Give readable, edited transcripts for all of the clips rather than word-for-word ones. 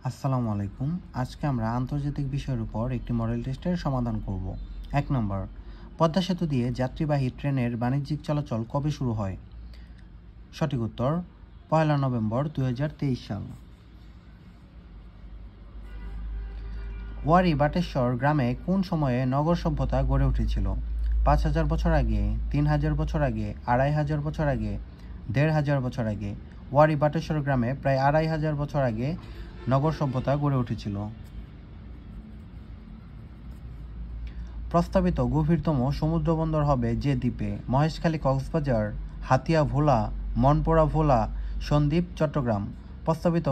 আসসালামু আলাইকুম। আজকে আমরা আন্তর্জাতিক বিষয়ের উপর একটি মডেল টেস্টের সমাধান করব। ১ নম্বর, পদ্মা সেতু দিয়ে যাত্রীবাহী ট্রেনের বাণিজ্যিক চলাচল কবে শুরু হয়? সঠিক উত্তর ১ নভেম্বর ২০২৩ সাল। ওয়ারী বাটেশ্বর গ্রামে কোন সময়ে নগর সভ্যতা গড়ে উঠেছিল? ৫,০০০ বছর আগে, ৩,০০০ বছর আগে, ২,৫০০ বছর আগে, ১,৫০০ বছর আগে। ওয়ারী বাটেশ্বর গ্রামে প্রায় ২,৫০০ বছর আগে নগর সভ্যতা গড়ে উঠেছিল। প্রস্তাবিত গভীরতম সমুদ্র বন্দর হবে যে দ্বীপে? মহেশখালী, কক্সবাজার, হাতিয়া, ভোলা, মনপুরা, ভোলা, সন্দ্বীপ, চট্টগ্রাম। প্রস্তাবিত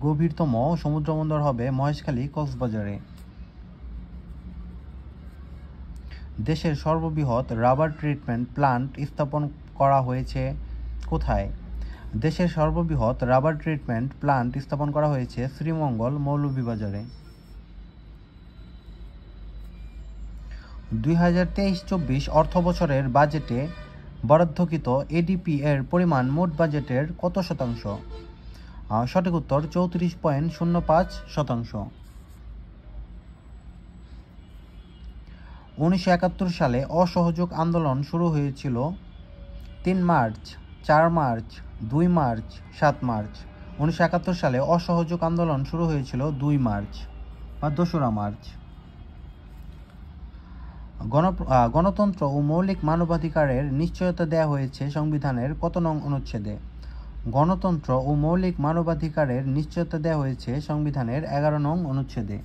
গভীরতম সমুদ্র বন্দর হবে মহেশখালী, কক্সবাজারে। দেশের সর্ববৃহৎ রাবার ট্রিটমেন্ট প্লান্ট স্থাপন করা হয়েছে কোথায়? দেশের সর্ববৃহৎ রাবার ট্রিটমেন্ট প্লান্ট স্থাপন করা হয়েছে শ্রীমঙ্গল, মৌলভীবাজারে। ২০২৩-২৪ অর্থবছরের বাজেটে বরাদ্দকৃত এডিপি এর পরিমাণ মোট বাজেটের কত শতাংশ? সঠিক উত্তর ৩৪.০৫%। ১৯৭১ সালে অসহযোগ আন্দোলন শুরু হয়েছিল ৩ মার্চ, ৪ মার্চ, ২ মার্চ, ৭ মার্চ। ১৯৭১ সালে অসহযোগ আন্দোলন শুরু হয়েছিল ২ মার্চ বা ২রা মার্চ। গণতন্ত্র ও মৌলিক মানবাধিকারের নিশ্চয়তা দেয়া হয়েছে সংবিধানের কত নং অনুচ্ছেদে? গণতন্ত্র ও মৌলিক মানবাধিকারের নিশ্চয়তা দেয়া হয়েছে সংবিধানের ১১ নং অনুচ্ছেদে।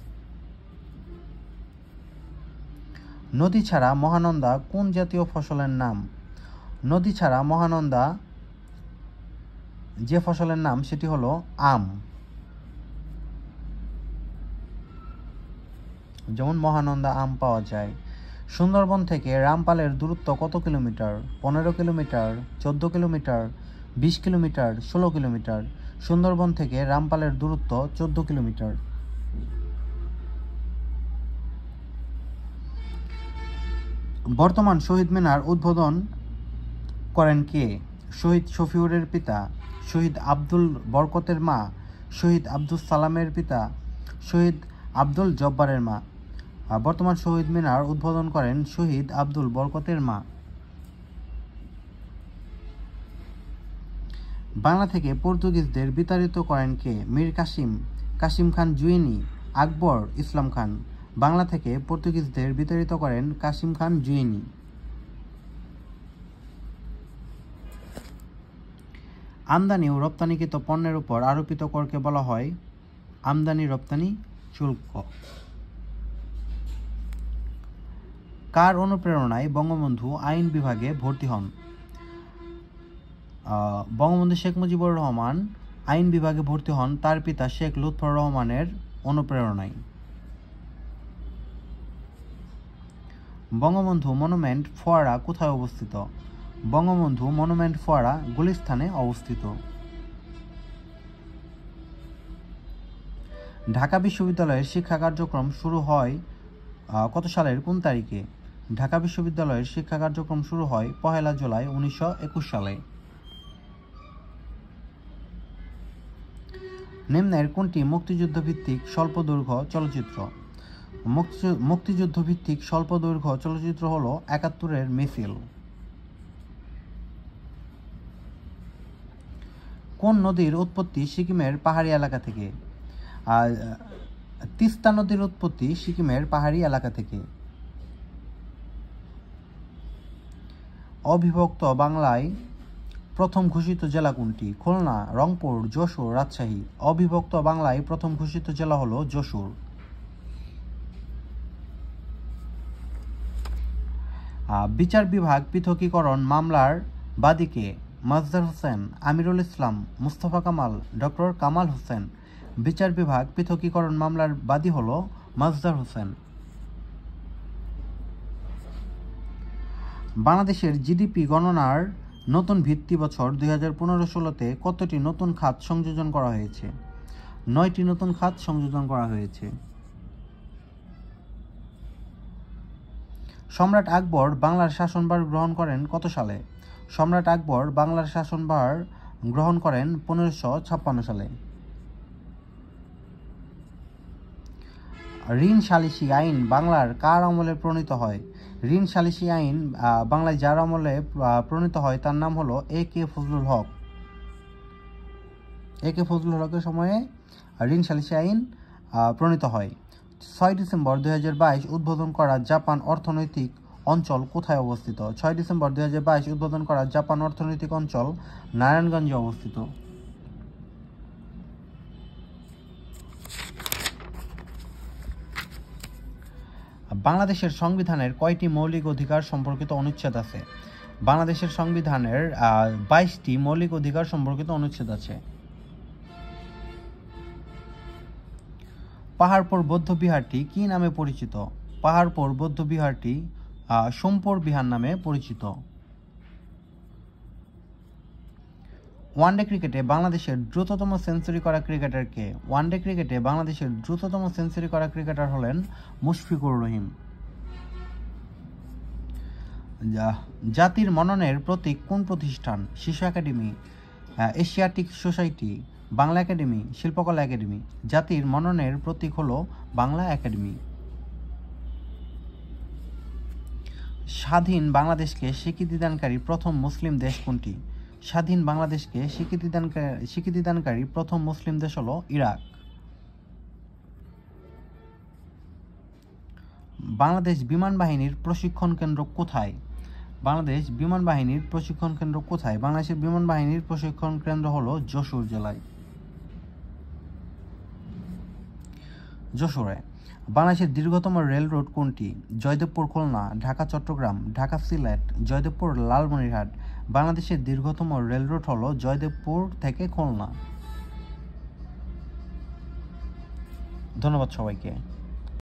নদী ছাড়া মহানন্দা কোন জাতীয় ফসলের নাম? নদী ছাড়া মহানন্দা যে ফসলের নাম সেটি হলো আম। যেমন মহানন্দা আম পাওয়া যায়। সুন্দরবন থেকে রামপালের দূরত্ব কত kilometre? ১৫ kilometre, ১৪ kilometre, ২০ kilometre, ১৬ kilometre. Sundarban থেকে রামপালের দূরত্ব ১৪ কিলোমিটার। বর্তমান শহীদ মিনার উদ্বোধন করেন কে? শহীদ শফিউরের পিতা, শহীদ আব্দুল বরকতের মা, শহীদ আব্দুল সালামের পিতা, শহীদ আব্দুল জব্বারের মা। বর্তমান শহীদ মিনার উদ্বোধন করেন শহীদ আব্দুল বরকতের মা। বাংলা থেকে পর্তুগিজদের বিতাড়িত করেন কে? মীর কাসিম, কাসিম খান জুয়েনি, আকবর, ইসলাম খান। বাংলা থেকে পর্তুগিজদের বিতাড়িত করেন কাসিম খান জুয়েনি। আমদানি ও রপ্তানিকৃত পণ্যের উপর আরোপিত করকে বলা হয় আমদানি রপ্তানি শুল্ক। কার অনুপ্রেরণায় বঙ্গবন্ধু আইন বিভাগে ভর্তি হন? বঙ্গবন্ধু শেখ মুজিবুর রহমান আইন বিভাগে ভর্তি হন তার পিতা শেখ লুৎফর রহমানের অনুপ্রেরণায়। বঙ্গবন্ধু মনুমেন্ট ফোয়ারা কোথায় অবস্থিত? বঙ্গবন্ধু মনুমেন্ট ফোয়ারা গুলিস্তানে অবস্থিত। ঢাকা বিশ্ববিদ্যালয়ের শিক্ষা কার্যক্রম শুরু হয় কত সালের কোন তারিখে? ঢাকা বিশ্ববিদ্যালয়ের শিক্ষা কার্যক্রম শুরু হয় ১ জুলাই ১৯২১ সালে। নিম্নের কোনটি মুক্তিযুদ্ধভিত্তিক স্বল্পদৈর্ঘ্য চলচ্চিত্র? মুক্তিযুদ্ধভিত্তিক স্বল্পদৈর্ঘ্য চলচ্চিত্র হল ৭১-এর মিছিল। কোন নদীর উৎপত্তি সিকিমের পাহাড়ি এলাকা থেকে? তিস্তা নদীর উৎপত্তি সিকিমের পাহাড়ি এলাকা থেকে। অবিভক্ত বাংলায় প্রথম ঘোষিত জেলা কোনটি? খুলনা, রংপুর, যশোর, রাজশাহী। অবিভক্ত বাংলায় প্রথম ঘোষিত জেলা হল যশোর। বিচার বিভাগ পৃথকীকরণ মামলার বাদী কে? মাজহার হোসেন, আমিরুল ইসলাম, মুস্তফা কামাল, ডক্টর কামাল হোসেন। বিচার বিভাগ পৃথকীকরণ মামলার বাদী হল মাজহার হোসেন। বাংলাদেশের জিডিপি গণনার নতুন ভিত্তি বছর ২০১৫-১৬-তে কতটি নতুন খাত সংযোজন করা হয়েছে? ৯টি নতুন খাত সংযোজন করা হয়েছে। সম্রাট আকবর বাংলার শাসনভার গ্রহণ করেন কত সালে? সম্রাট আকবর বাংলার শাসনভার গ্রহণ করেন ১৫৫৬ সালে। ঋণ সালিসি আইন বাংলার কার আমলে প্রণীত হয়? ঋণ সালিসি আইন বাংলায় যার আমলে প্রণীত হয় তার নাম হলো এ কে ফজলুল হক। এ কে ফজলুল হকের সময়ে ঋণ সালিসি আইন প্রণীত হয়। 6 ডিসেম্বর 2022 উদ্বোধন করা জাপান অর্থনৈতিক অঞ্চল কোথায় অবস্থিত? 6 ডিসেম্বর 2022 উদ্বোধন করা জাপান অর্থনৈতিক অঞ্চল নারায়ণগঞ্জে অবস্থিত। বাংলাদেশের সংবিধানের কয়টি মৌলিক অধিকার সম্পর্কিত অনুচ্ছেদ আছে? বাংলাদেশের সংবিধানের 22টি মৌলিক অধিকার সম্পর্কিত অনুচ্ছেদ আছে। পাহাড়পুর বৌদ্ধবিহারটি কি নামে পরিচিত? পাহাড়পুর বৌদ্ধবিহারটি সোমপুর বিহার নামে পরিচিত। ওয়ানডে ক্রিকেটে বাংলাদেশের দ্রুততম সেঞ্চুরি করা ক্রিকেটার কে? ওয়ানডে ক্রিকেটে বাংলাদেশের দ্রুততম সেঞ্চুরি করা ক্রিকেটার হলেন মুশফিকুর রহিম। জাতির মননের প্রতীক কোন প্রতিষ্ঠান? শিশু academy, Asiatic society, Bangla academy, শিল্পকলা একাডেমি। জাতির মননের প্রতীক হলো বাংলা একাডেমি। স্বাধীন বাংলাদেশকে স্বীকৃতিদানকারী প্রথম মুসলিম দেশ কোনটি? স্বাধীন বাংলাদেশকে স্বীকৃতিদানকারী প্রথম মুসলিম দেশ হলো ইরাক। বাংলাদেশ বিমান বাহিনীর প্রশিক্ষণ কেন্দ্র কোথায়? বাংলাদেশ বিমান বাহিনীর প্রশিক্ষণ কেন্দ্র কোথায়? বাংলাদেশের বিমান বাহিনীর প্রশিক্ষণ কেন্দ্র হলো যশোর জেলায়। যশোরে। বাংলাদেশের দীর্ঘতম রেল রোড কোনটি? জয়দেবপুর খুলনা, ঢাকা চট্টগ্রাম, ঢাকা সিলেট, জয়দেবপুর লালমনিরহাট। বাংলাদেশের দীর্ঘতম রেল রুট হলো জয়দেবপুর থেকে খুলনা। ধন্যবাদ সবাইকে।